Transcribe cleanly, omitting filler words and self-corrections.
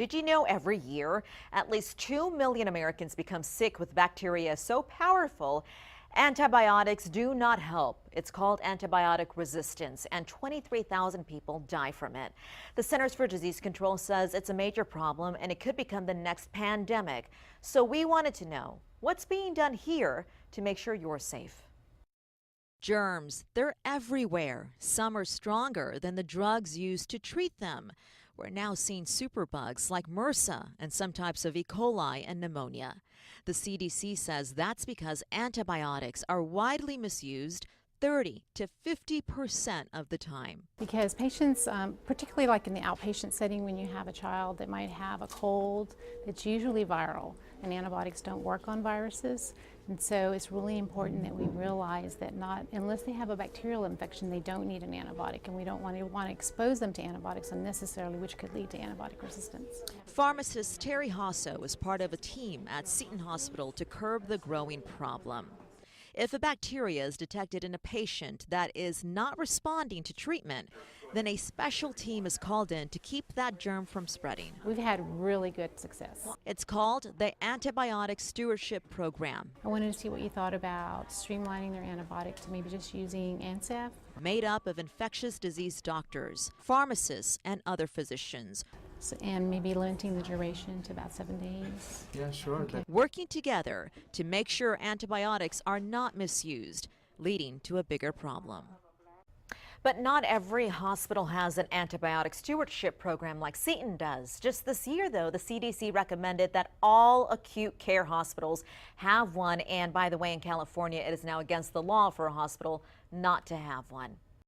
Did you know every year at least 2 million Americans become sick with bacteria so powerful antibiotics do not help? It's called antibiotic resistance, and 23,000 people die from it. The Centers for Disease Control says it's a major problem and it could become the next pandemic. So we wanted to know what's being done here to make sure you're safe. Germs, they're everywhere. Some are stronger than the drugs used to treat them. We're now seeing superbugs like MRSA and some types of E. coli and pneumonia. The CDC says that's because antibiotics are widely misused 30 to 50% of the time. Because patients, particularly like in the outpatient setting, when you have a child that might have a cold, it's usually viral, and antibiotics don't work on viruses. And so it's really important that we realize that not unless they have a bacterial infection, they don't need an antibiotic, and we don't want to expose them to antibiotics unnecessarily, which could lead to antibiotic resistance. Pharmacist Terry Hasso is part of a team at Seton Hospital to curb the growing problem. If a bacteria is detected in a patient that is not responding to treatment, then a special team is called in to keep that germ from spreading. We've had really good success. It's called the Antibiotic Stewardship Program. I wanted to see what you thought about streamlining their antibiotic to maybe just using ANSAF. Made up of infectious disease doctors, pharmacists, and other physicians. And maybe limiting the duration to about 7 days. Yeah, sure. Okay. Working together to make sure antibiotics are not misused, leading to a bigger problem. But not every hospital has an antibiotic stewardship program like Seton does. Just this year, though, the CDC recommended that all acute care hospitals have one. And by the way, in California, it is now against the law for a hospital not to have one.